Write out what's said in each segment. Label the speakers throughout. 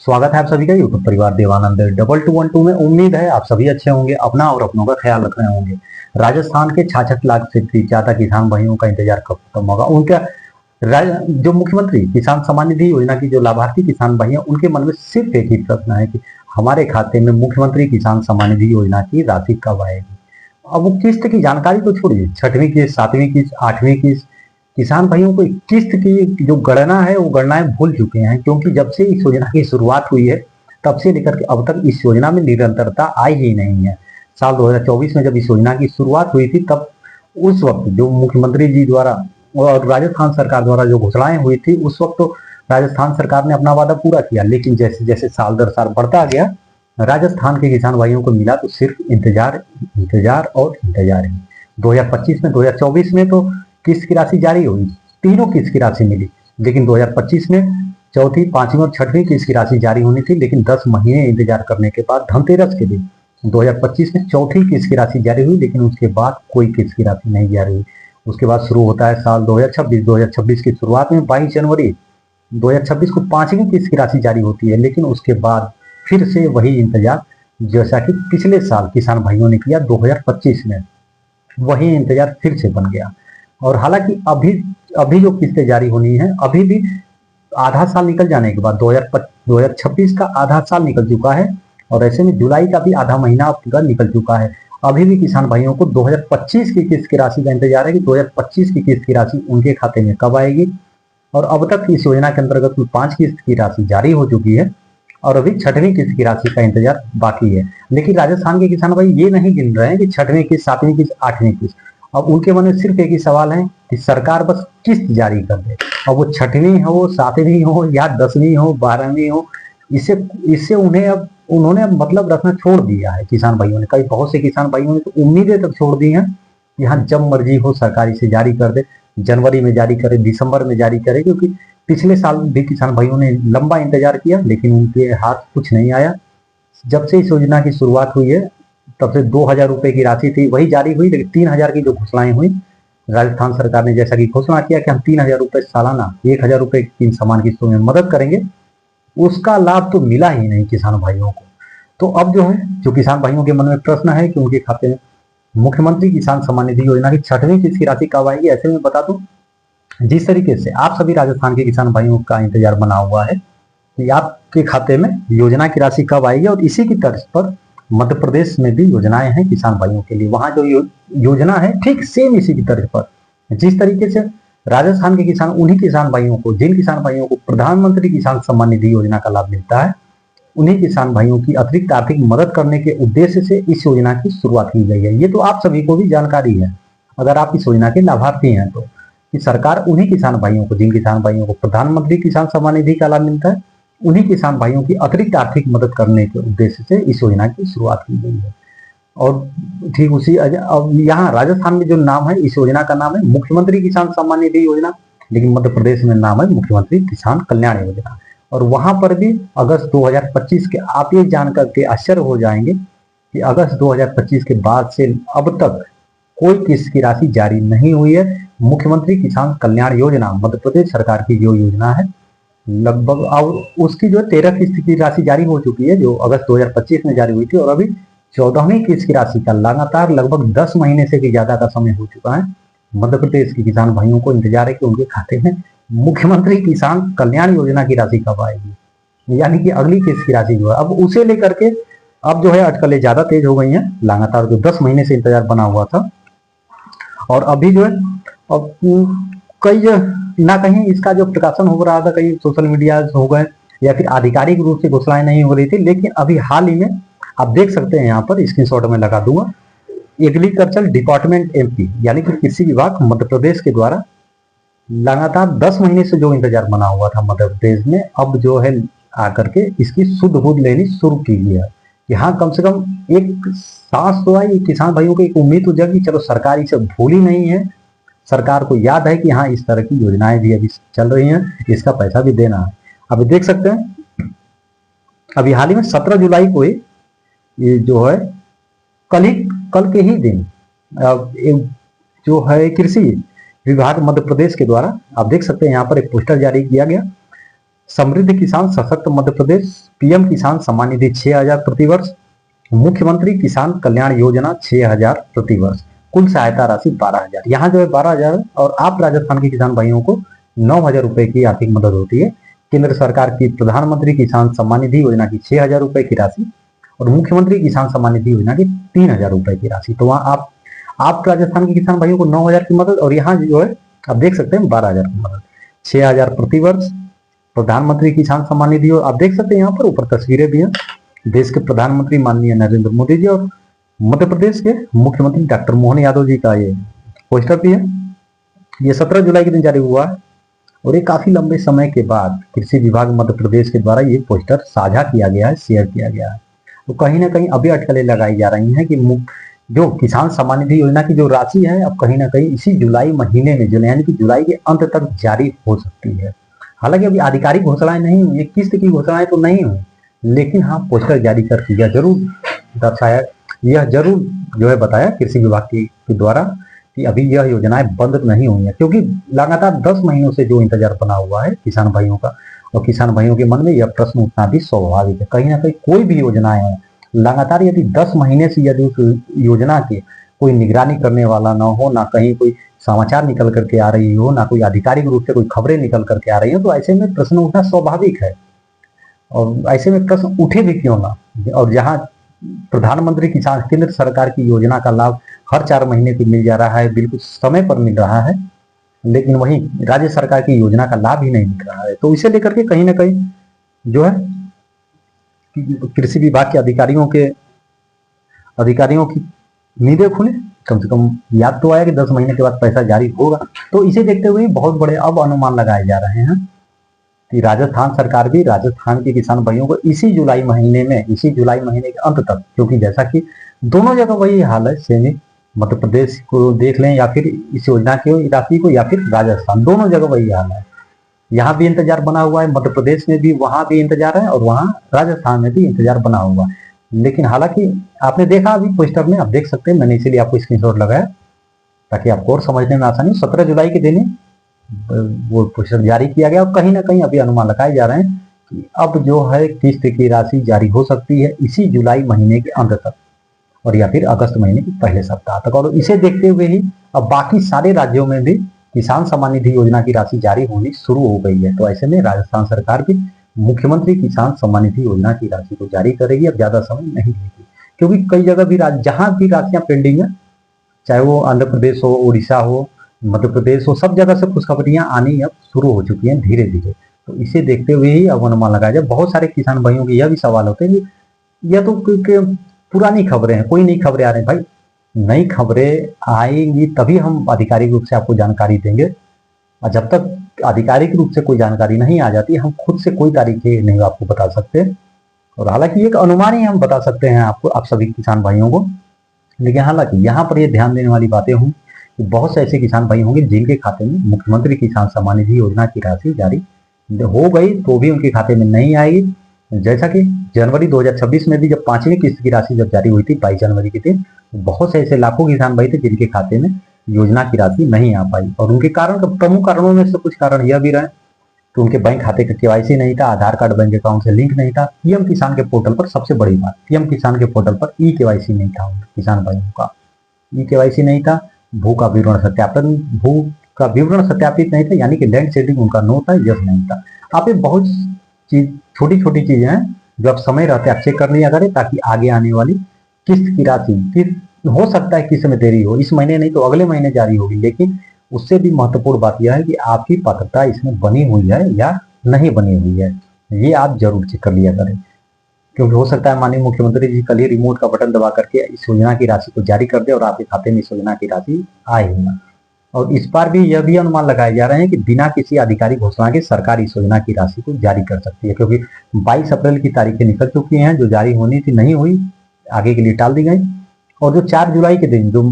Speaker 1: स्वागत है आप सभी का यूट्यूब परिवार देवानंद 2212 में। उम्मीद है आप सभी अच्छे होंगे, अपना और अपनों का ख्याल रख रहे होंगे। राजस्थान के 66 लाख से भी ज्यादा किसान भाइयों का इंतजार कब खत्म होगा? उनका जो मुख्यमंत्री किसान सम्मान निधि योजना की जो लाभार्थी किसान भाई हैं, उनके मन में सिर्फ एक ही प्रश्न है कि हमारे खाते में मुख्यमंत्री किसान सम्मान निधि योजना की राशि कब आएगी। अब वो किस्त की जानकारी तो छोड़िए, छठवीं किस्त, सातवीं किस्त, आठवीं किस्त, किसान भाइयों को किस्त की जो गणना है वो गणनाएं भूल चुके हैं, क्योंकि जब से इस योजना की शुरुआत हुई है तब से लेकर के अब तक इस योजना में निरंतरता आई ही नहीं है। साल 2024 में जब इस योजना की शुरुआत हुई थी, तब उस वक्त जो मुख्यमंत्री जी द्वारा और राजस्थान सरकार द्वारा जो घोषणाएं हुई थी, उस वक्त तो राजस्थान सरकार ने अपना वादा पूरा किया, लेकिन जैसे जैसे साल दर साल बढ़ता गया, राजस्थान के किसान भाइयों को मिला तो सिर्फ इंतजार, इंतजार और इंतजार ही। 2025 में, 2024 में तो किस्त की राशि जारी हुई, तीनों किस्त की राशि मिली, लेकिन 2025 में चौथी, पांचवी और छठवीं किस्त की राशि जारी होनी थी, लेकिन 10 महीने इंतजार करने के बाद धनतेरस के दिन 2025 में चौथी किस्त की राशि जारी हुई, लेकिन उसके बाद कोई किस्त की राशि नहीं जारी हुई। उसके बाद शुरू होता है साल 2026। 2026 की शुरुआत में 22 जनवरी 2026 को पांचवी किस्त की राशि जारी होती है, लेकिन उसके बाद फिर से वही इंतजार जैसा कि पिछले साल किसान भाइयों ने किया 2025 में, वही इंतजार फिर से बन गया। और हालांकि अभी अभी जो किस्तें जारी होनी है, अभी भी आधा साल निकल जाने के बाद 2026 का आधा साल निकल चुका है, और ऐसे में जुलाई का भी आधा महीना पूरा निकल चुका है। अभी भी किसान भाइयों को 2025 की किस्त की राशि का इंतजार है कि 2025 की किस्त की राशि उनके खाते में कब आएगी। और अब तक इस योजना के अंतर्गत कुल 5 किस्त की राशि जारी हो चुकी है, और अभी छठवीं किस्त की राशि का इंतजार बाकी है। लेकिन राजस्थान के किसान भाई ये नहीं गिन रहे हैं कि छठवीं किस्त, सातवीं किस्त, आठवीं किस्त। अब उनके मन में सिर्फ एक ही सवाल है कि सरकार बस किस्त जारी कर दे, अब वो छठवीं हो, सातवीं हो या 10वीं हो, 12वीं हो, इससे इससे उन्हें अब उन्होंने अब मतलब रखना छोड़ दिया है किसान भाइयों ने। कई बहुत से किसान भाइयों ने तो उम्मीदें तक छोड़ दी हैं कि हाँ, जब मर्जी हो सरकार इसे जारी कर दे, जनवरी में जारी करे, दिसंबर में जारी करे, क्योंकि पिछले साल भी किसान भाइयों ने लंबा इंतजार किया, लेकिन उनके हाथ कुछ नहीं आया। जब से इस योजना की शुरुआत हुई है तब से 2000 रुपए की राशि थी वही जारी हुई, लेकिन 3000 की जो घोषणाएं हुई राजस्थान सरकार ने, जैसा कि घोषणा किया कि हम 3000 रुपए सालाना 1000 रुपए की समान किस्तों में मदद करेंगे, उसका लाभ तो मिला ही नहीं किसान भाइयों को। तो अब जो है, जो किसान भाइयों के मन में प्रश्न है कि उनके खाते में मुख्यमंत्री किसान सम्मान निधि योजना की छठवीं किस्त की राशि कब आएगी। ऐसे में बता दूं, जिस तरीके से आप सभी राजस्थान के किसान भाइयों का इंतजार बना हुआ है कि आपके खाते में योजना की राशि कब आएगी, और इसी की तर्ज पर मध्य प्रदेश में भी योजनाएं हैं किसान भाइयों के लिए। वहां जो योजना है ठीक सेम इसी की तर्ज पर, जिस तरीके से राजस्थान के किसान, उन्हीं किसान भाइयों को, जिन किसान भाइयों को प्रधानमंत्री किसान सम्मान निधि योजना का लाभ मिलता है, उन्हीं किसान भाइयों की अतिरिक्त आर्थिक मदद करने के उद्देश्य से इस योजना की शुरुआत की गई है। ये तो आप सभी को भी जानकारी है, अगर आप इस योजना के लाभार्थी हैं तो, कि सरकार उन्हीं किसान भाइयों को, जिन किसान भाइयों को प्रधानमंत्री किसान सम्मान निधि का लाभ मिलता है, उन्हीं किसान भाइयों की अतिरिक्त आर्थिक मदद करने के उद्देश्य से इस योजना की शुरुआत की गई है। और ठीक उसी यहाँ राजस्थान में जो नाम है इस योजना का नाम है मुख्यमंत्री किसान सम्मान निधि योजना, लेकिन मध्य प्रदेश में नाम है मुख्यमंत्री किसान कल्याण योजना। और वहां पर भी अगस्त 2025 के, आप ये जानकर के आश्चर्य हो जाएंगे कि अगस्त 2025 के बाद से अब तक कोई किस्त की राशि जारी नहीं हुई है। मुख्यमंत्री किसान कल्याण योजना मध्य प्रदेश सरकार की जो योजना है, लगभग अब उसकी जो 13 किस्त की राशि जारी हो चुकी है, जो अगस्त 2025 में जारी हुई थी, और अभी 14वीं किस्त की राशि का लगातार लगभग 10 महीने से भी ज्यादा का समय हो चुका है। मध्य प्रदेश के किसान भाइयों को इंतजार है कि उनके खाते में मुख्यमंत्री किसान कल्याण योजना की राशि कब आएगी, यानी कि अगली किस्त की राशि जो है, अब उसे लेकर के अब जो है अटकलें ज्यादा तेज हो गई हैं। लगातार जो 10 महीने से इंतजार बना हुआ था, और अभी जो है अब कई ना कहीं इसका जो प्रकाशन हो रहा था, कहीं सोशल मीडिया हो गए या फिर आधिकारिक रूप से घोषणाएं नहीं हो रही थी, लेकिन अभी हाल ही में आप देख सकते हैं, यहाँ पर स्क्रीनशॉट में लगा दूंगा, एग्रीकल्चर डिपार्टमेंट एमपी यानी कि कृषि विभाग मध्य प्रदेश के द्वारा लगातार 10 महीने से जो इंतजार बना हुआ था मध्य प्रदेश में, अब जो है आकर के इसकी शुद्ध बुद्ध लेनी शुरू की गई है। यहाँ कम से कम एक सांस तो आई, किसान भाइयों को एक उम्मीद तो जगी, चलो सरकार इसे भूली नहीं है, सरकार को याद है कि हाँ, इस तरह की योजनाएं भी अभी चल रही हैं, इसका पैसा भी देना है। अभी देख सकते हैं, अभी हाल ही में 17 जुलाई को ये जो है कल के ही दिन जो है कृषि विभाग मध्य प्रदेश के द्वारा, आप देख सकते हैं यहाँ पर एक पोस्टर जारी किया गया। समृद्ध किसान सशक्त मध्य प्रदेश, पीएम किसान सम्मान निधि 6,000 प्रतिवर्ष, मुख्यमंत्री किसान कल्याण योजना 6,000 प्रतिवर्ष, कुल सहायता राशि 12,000। यहाँ जो है 12,000 और आप राजस्थान के किसान भाइयों को 9,000 रुपए की आर्थिक मदद होती है। केंद्र सरकार की प्रधानमंत्री किसान सम्मान निधि योजना की 6,000 रुपए की राशि और मुख्यमंत्री किसान सम्मान निधि योजना की 3,000 रुपए की राशि। तो वहाँ आप राजस्थान के किसान भाइयों को 9,000 की मदद और यहाँ जो है आप देख सकते हैं 12,000 की मदद, 6,000 प्रतिवर्ष प्रधानमंत्री किसान सम्मान निधि। आप देख सकते हैं यहाँ पर ऊपर तस्वीरें भी हैं, देश के प्रधानमंत्री माननीय नरेंद्र मोदी जी और मध्य प्रदेश के मुख्यमंत्री डॉक्टर मोहन यादव जी का ये पोस्टर भी है। ये 17 जुलाई के दिन जारी हुआ है और ये काफी लंबे समय के बाद कृषि विभाग मध्य प्रदेश के द्वारा ये पोस्टर साझा किया गया है, शेयर किया गया है। तो कहीं ना कहीं अभी अटकलें लगाई जा रही हैं कि जो किसान सम्मान निधि योजना की जो राशि है अब कहीं ना कहीं इसी जुलाई महीने में जो यानी कि जुलाई के अंत तक जारी हो सकती है। हालांकि अभी आधिकारिक घोषणाएं नहीं हुई, किस्त की घोषणाएं तो नहीं हुई, लेकिन हाँ पोस्टर जारी कर दिया, जरूर दर्शाया, यह जरूर जो है बताया कृषि विभाग के द्वारा कि अभी यह योजनाएं बंद नहीं हुई है, क्योंकि लगातार 10 महीनों से जो इंतजार बना हुआ है किसान भाइयों का और किसान भाइयों के मन में यह प्रश्न उठना भी स्वाभाविक है। कहीं ना कहीं कोई भी योजनाएं हैं लगातार यदि 10 महीने से यदि उस योजना की कोई निगरानी करने वाला ना हो, ना कहीं कोई समाचार निकल करके आ रही हो, ना कोई आधिकारिक रूप से कोई खबरें निकल करके आ रही हो, तो ऐसे में प्रश्न उठना स्वाभाविक है। और ऐसे में प्रश्न उठे भी क्यों ना, और जहां प्रधानमंत्री किसान केंद्र सरकार की योजना का लाभ हर 4 महीने को मिल जा रहा है, बिल्कुल समय पर मिल रहा है, लेकिन वहीं राज्य सरकार की योजना का लाभ ही नहीं मिल रहा है। तो इसे लेकर के कहीं ना कहीं जो है कृषि विभाग के अधिकारियों की नींदें खुले, कम से कम याद तो आया कि 10 महीने के बाद पैसा जारी होगा। तो इसे देखते हुए बहुत बड़े अब अनुमान लगाए जा रहे हैं कि राजस्थान सरकार भी राजस्थान के किसान भाइयों को इसी जुलाई महीने के अंत तक, क्योंकि जैसा कि दोनों जगह वही हाल है, सेम मध्य प्रदेश को देख लें या फिर इस योजना की राशि को या फिर राजस्थान, दोनों जगह वही हाल है। यहाँ भी इंतजार बना हुआ है, मध्य प्रदेश में भी वहां भी इंतजार है और वहां राजस्थान में भी इंतजार बना हुआ है। लेकिन हालांकि आपने देखा अभी पोस्टर में, आप देख सकते हैं, मैंने इसीलिए आपको स्क्रीनशॉट लगाया ताकि आपको और समझने में आसानी। 17 जुलाई के दिन वो पोस्टर जारी किया गया और कहीं ना कहीं अभी अनुमान लगाए जा रहे हैं कि अब जो है किस्त की राशि जारी हो सकती है इसी जुलाई महीने के अंत तक और या फिर अगस्त महीने के पहले सप्ताह तक। और इसे देखते हुए ही अब बाकी सारे राज्यों में भी किसान सम्मान निधि योजना की राशि जारी होनी शुरू हो गई है। तो ऐसे में राजस्थान सरकार भी मुख्यमंत्री किसान सम्मान निधि योजना की राशि को जारी करेगी, अब ज्यादा समय नहीं लेगी, क्योंकि कई जगह भी जहां भी राशियां पेंडिंग है, चाहे वो आंध्र प्रदेश हो, उड़ीसा हो, मध्य प्रदेश हो, सब जगह से खुशखबरियां आनी अब शुरू हो चुकी हैं धीरे धीरे। तो इसे देखते हुए ही अब अनुमान लगाया जाए। बहुत सारे किसान भाइयों के यह भी सवाल होते हैं कि यह तो पुरानी खबरें हैं, कोई नई खबरें आ रही हैं। भाई नई खबरें आएंगी तभी हम आधिकारिक रूप से आपको जानकारी देंगे, और जब तक आधिकारिक रूप से कोई जानकारी नहीं आ जाती हम खुद से कोई तारीखें नहीं आपको बता सकते। और हालांकि एक अनुमान ही हम बता सकते हैं आपको, आप सभी किसान भाइयों को। लेकिन हालांकि यहाँ पर ये ध्यान देने वाली बातें हों कि बहुत से ऐसे किसान भाई होंगे जिनके खाते में मुख्यमंत्री किसान सम्मान निधि योजना की राशि जारी हो गई तो भी उनके खाते में नहीं आएगी। जैसा कि जनवरी 2026 में भी जब 5वीं किस्त की राशि जब जारी हुई थी 22 जनवरी के दिन, बहुत से ऐसे लाखों किसान भाई थे जिनके खाते में योजना की राशि नहीं आ पाई। और उनके कारण, प्रमुख कारणों में से कुछ कारण यह भी रहे कि उनके बैंक खाते का केवाईसी नहीं था, आधार कार्ड बैंक अकाउंट से लिंक नहीं था, पीएम किसान के पोर्टल पर, सबसे बड़ी बात, पीएम किसान के पोर्टल पर ई केवाईसी नहीं था, किसान भाइयों का ई केवाईसी नहीं था, भू का विवरण सत्यापित नहीं था, यानी कि लैंड सेटिंग उनका नो था, यस नहीं था। आप ये बहुत छोटी छोटी चीजें हैं जो आप समय रहते आप चेक कर लिया करें, ताकि आगे आने वाली किस्त की राशि, हो सकता है किस्त में देरी हो, इस महीने नहीं तो अगले महीने जारी होगी, लेकिन उससे भी महत्वपूर्ण बात यह है कि आपकी पात्रता इसमें बनी हुई है या नहीं बनी हुई है, ये आप जरूर चेक कर लिया करें। क्योंकि हो सकता है माननीय मुख्यमंत्री जी कल ही रिमोट का बटन दबा करके इस योजना की राशि को जारी कर दे और आपके खाते में इस योजना की राशि आए ही ना। और इस बार भी यह भी अनुमान लगाए जा रहे हैं कि बिना किसी आधिकारिक घोषणा के सरकार इस योजना की राशि को जारी कर सकती है, क्योंकि 22 अप्रैल की तारीखें निकल चुकी हैं, जो जारी होनी थी नहीं हुई, आगे के लिए टाल दी गई। और जो 4 जुलाई के दिन जो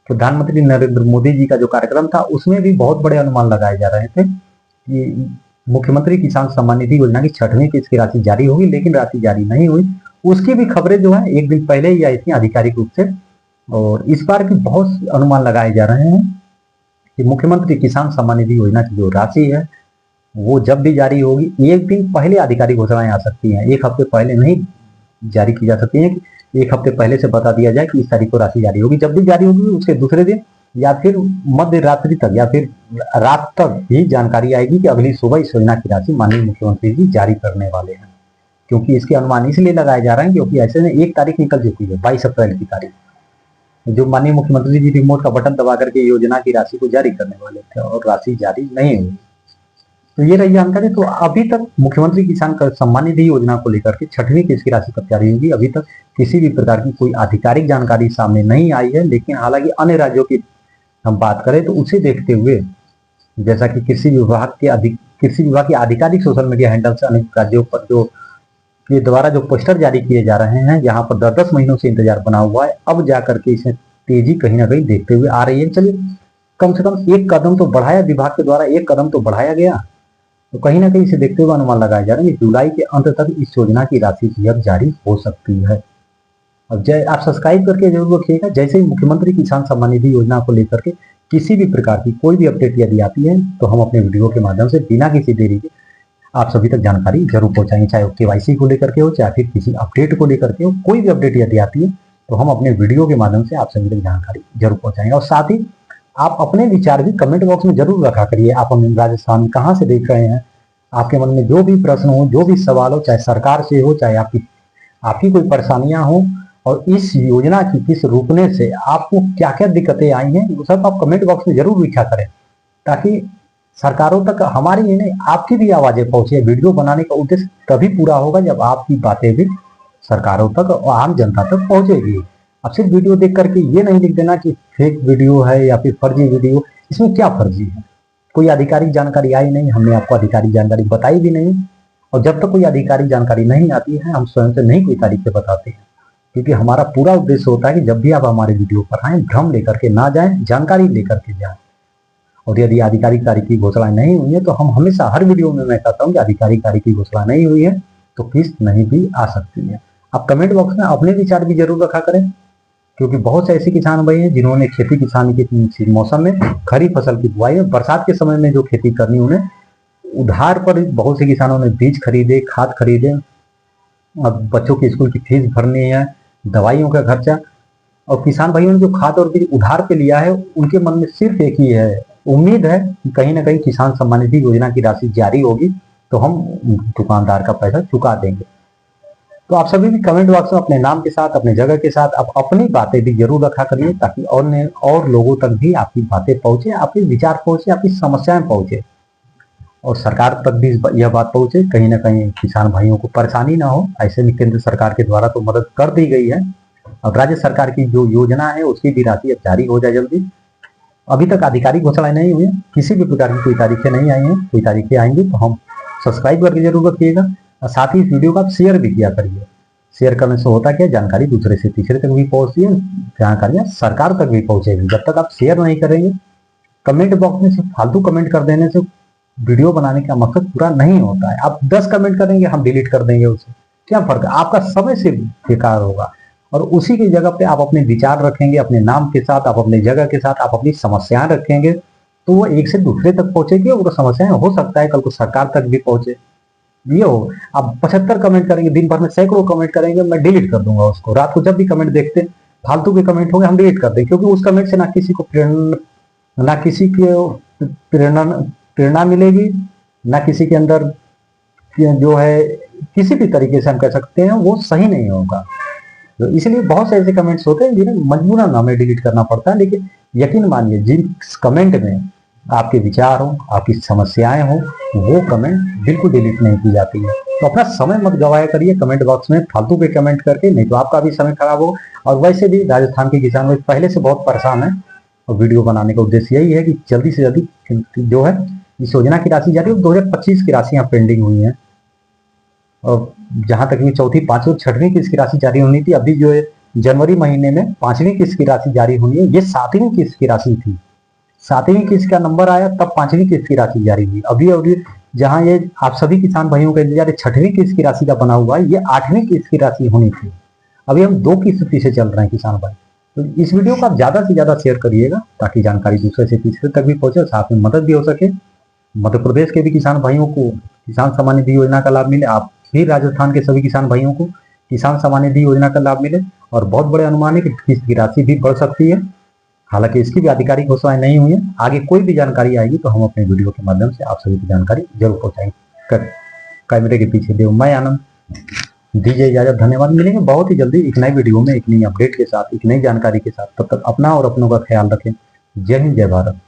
Speaker 1: प्रधानमंत्री नरेंद्र मोदी जी का जो कार्यक्रम था उसमें भी बहुत बड़े अनुमान लगाए जा रहे थे कि मुख्यमंत्री किसान सम्मान निधि योजना की 6वीं किस्त की राशि जारी होगी, लेकिन राशि जारी नहीं हुई। उसकी भी खबरें जो है एक दिन पहले ही आई थी आधिकारिक रूप से। और इस बार भी बहुत अनुमान लगाए जा रहे हैं कि मुख्यमंत्री किसान सम्मान निधि योजना की जो राशि है वो जब भी जारी होगी, एक दिन पहले आधिकारिक घोषणाएं आ सकती हैं, एक हफ्ते पहले नहीं जारी की जा सकती है कि एक हफ्ते पहले से बता दिया जाए कि इस तारीख को राशि जारी होगी। जब भी जारी होगी उसके दूसरे दिन या फिर मध्य रात्रि तक या फिर रात तक ही जानकारी आएगी कि अगली सुबह इस योजना की राशि माननीय मुख्यमंत्री जी जारी करने वाले हैं। क्योंकि इसके अनुमान इसलिए लगाए जा रहे हैं क्योंकि ऐसे में एक तारीख निकल चुकी है, 22 अप्रैल की तारीख, जो माननीय मुख्यमंत्री जी रिमोट का बटन दबा करके योजना की राशि को जारी करने वाले थे और राशि जारी नहीं हुई। तो ये रही जानकारी। तो अभी तक मुख्यमंत्री किसान सम्मान निधि योजना को लेकर के 6वीं किस्त की राशि कब जारी होगी, अभी तक किसी भी प्रकार की कोई आधिकारिक जानकारी सामने नहीं आई है। लेकिन हालांकि अन्य राज्यों की हम बात करें तो उसे देखते हुए, जैसा कि कृषि विभाग के आधिकारिक सोशल मीडिया हैंडल से अनेक राज्यों पर जो के द्वारा जो पोस्टर जारी किए जा रहे हैं, जहां पर 10-10 महीनों से इंतजार बना हुआ है, अब जाकर के इसमें तेजी कहीं ना कहीं देखते हुए आ रही है। चलिए कम से कम एक कदम तो बढ़ाया, विभाग के द्वारा एक कदम तो बढ़ाया गया। तो कहीं ना कहीं इसे देखते हुए अनुमान लगाया जा रहा है कि जुलाई के अंत तक इस योजना की राशि भी अब जारी हो सकती है। अब जय आप सब्सक्राइब करके जरूर रखिएगा। जैसे ही मुख्यमंत्री किसान सम्मान निधि योजना को लेकर के किसी भी प्रकार की कोई भी अपडेट यदि आती है तो हम अपने वीडियो के माध्यम से बिना किसी देरी के आप सभी तक जानकारी जरूर पहुंचाएंगे, चाहे वो केवाईसी को लेकर के हो, चाहे फिर किसी अपडेट को लेकर के हो। कोई भी अपडेट यदि आती है तो हम अपने वीडियो के माध्यम से आप सभी तक जानकारी जरूर पहुंचाएंगे। और साथ ही आप अपने विचार भी कमेंट बॉक्स में जरूर रखा करिए। आप हमें राजस्थान कहाँ से देख रहे हैं, आपके मन में जो भी प्रश्न हो, जो भी सवाल हो, चाहे सरकार से हो, चाहे आपकी कोई परेशानियां हो, और इस योजना की किस रुकने से आपको क्या क्या दिक्कतें आई हैं, वो सब आप कमेंट बॉक्स में जरूर लिखा करें, ताकि सरकारों तक हमारी ही नहीं आपकी भी आवाजें पहुंचे। वीडियो बनाने का उद्देश्य तभी पूरा होगा जब आपकी बातें भी सरकारों तक और आम जनता तक पहुंचेगी। अब सिर्फ वीडियो देख करके ये नहीं लिख देना कि फेक वीडियो है या फिर फर्जी वीडियो। इसमें क्या फर्जी है? कोई आधिकारिक जानकारी आई नहीं, हमने आपको आधिकारिक जानकारी बताई भी नहीं। और जब तक कोई आधिकारिक जानकारी नहीं आती है, हम स्वयं से नहीं कोई तारीखें बताते हैं, क्योंकि हमारा पूरा उद्देश्य होता है कि जब भी आप हमारे वीडियो पर आए, भ्रम लेकर के ना जाएं, जानकारी लेकर के जाएं। और यदि आधिकारिक तारीख की घोषणा नहीं हुई है तो हम हमेशा हर वीडियो में मैं कहता हूँ कि आधिकारिक तारीख की घोषणा नहीं हुई है तो किस्त नहीं भी आ सकती है। आप कमेंट बॉक्स में अपने विचार भी जरूर रखा करें, क्योंकि बहुत से ऐसे किसान भाई हैं जिन्होंने खेती किसानी के मौसम में खरीफ फसल की बुआई में बरसात के समय में जो खेती करनी, उन्हें उधार पर बहुत से किसानों ने बीज खरीदे, खाद खरीदे, अब बच्चों की स्कूल की फीस भरनी है, दवाइयों का खर्चा। और किसान भाइयों ने जो खाद और बीज उधार पे लिया है, उनके मन में सिर्फ एक ही है, उम्मीद है कि कहीं ना कहीं किसान सम्मान निधि योजना की राशि जारी होगी तो हम दुकानदार का पैसा चुका देंगे। तो आप सभी भी कमेंट बॉक्स में अपने नाम के साथ, अपने जगह के साथ आप अपनी बातें भी जरूर रखा करिए, ताकि और लोगों तक भी आपकी बातें पहुंचे, आपके विचार पहुंचे, आपकी समस्याएं पहुंचे, और सरकार तक भी यह बात पहुंचे, कहीं ना कहीं किसान भाइयों को परेशानी ना हो। ऐसे में केंद्र सरकार के द्वारा तो मदद कर दी गई है, अब राज्य सरकार की जो योजना है उसकी भी राशि अब जारी हो जाए जल्दी। अभी तक आधिकारिक घोषणा नहीं हुई है, किसी भी प्रकार की कोई तारीखें नहीं आई हैं, कोई तारीखें आएंगी तो हम सब्सक्राइब करके जरूर रखिएगा। और साथ ही इस वीडियो को आप शेयर भी किया करिए। शेयर करने से होता क्या, जानकारी दूसरे से तीसरे तक भी पहुंचती है, जानकारियां सरकार तक भी पहुंचेगी। जब तक आप शेयर नहीं करेंगे, कमेंट बॉक्स में सिर्फ फालतू कमेंट कर देने से वीडियो बनाने का मकसद पूरा नहीं होता है। आप 10 कमेंट करेंगे, हम डिलीट कर देंगे, उसे क्या फर्क है? आपका समय सिर्फ बेकार होगा। और उसी की जगह पे आप अपने विचार रखेंगे, अपने नाम के साथ, आप अपनी जगह के साथ, आप अपनी समस्याएं रखेंगे, तो वो एक से दूसरे तक पहुंचेगी और वो समस्याएं हो सकता है कल को सरकार तक भी पहुंचे। ये हो, आप 75 कमेंट करेंगे, दिन भर में सैकड़ों कमेंट करेंगे, मैं डिलीट कर दूंगा उसको। रात को जब भी कमेंट देखते फालतू के कमेंट होंगे, हम डिलीट कर देंगे, क्योंकि उस कमेंट से ना किसी को प्रेरणा मिलेगी, ना किसी के अंदर जो है किसी भी तरीके से हम कह सकते हैं वो सही नहीं होगा। तो इसलिए बहुत से ऐसे कमेंट्स होते हैं जिन्हें मजबूरन हमें डिलीट करना पड़ता है। लेकिन यकीन मानिए, जिन कमेंट में आपके विचार हो, आपकी समस्याएं हो, वो कमेंट बिल्कुल डिलीट नहीं की जाती है। तो अपना समय मत गवाया करिए कमेंट बॉक्स में फालतू के कमेंट करके, नहीं तो आपका भी समय खराब हो। और वैसे भी राजस्थान के किसान पहले से बहुत परेशान है, और वीडियो बनाने का उद्देश्य यही है कि जल्दी से जल्दी जो है इस योजना की राशि जारी हो। 2025 की राशियां पेंडिंग हुई हैं, और जहां तक ये चौथी, पांचवी और 6वीं किस्त की राशि जारी होनी थी, अभी जो है जनवरी महीने में 5वीं किस्त की राशि जारी होनी है। ये 7वीं किस्त की राशि थी, 7वीं किस्त का नंबर आया तब 5वीं किस्त की राशि जारी हुई। अभी जहां ये आप सभी किसान भाइयों का इंतजार 6वीं किस्त की राशि का बना हुआ है, ये 8वीं किस्त की राशि होनी थी। अभी हम 2 किस्त पीछे चल रहे हैं किसान भाई। तो इस वीडियो को आप ज्यादा से ज्यादा शेयर करिएगा, ताकि जानकारी दूसरे से तीसरे तक भी पहुंचे, साथ में मदद भी हो सके। मध्य प्रदेश के भी किसान भाइयों को किसान सम्मान निधि योजना का लाभ मिले, आप भी राजस्थान के सभी किसान भाइयों को किसान सम्मान निधि योजना का लाभ मिले। और बहुत बड़े अनुमान है कि किस्त की राशि भी बढ़ सकती है, हालांकि इसकी भी आधिकारिक घोषणाएं नहीं हुई है। आगे कोई भी जानकारी आएगी तो हम अपने वीडियो के माध्यम से आप सभी की जानकारी जरूर पहुंचाएंगे। कैमरे के पीछे देव मैं आनंद, दीजिए इजाजत, धन्यवाद। मिलेंगे बहुत ही जल्दी एक नई वीडियो में, एक नई अपडेट के साथ, एक नई जानकारी के साथ। तब तक अपना और अपनों का ख्याल रखें। जय हिंद, जय भारत।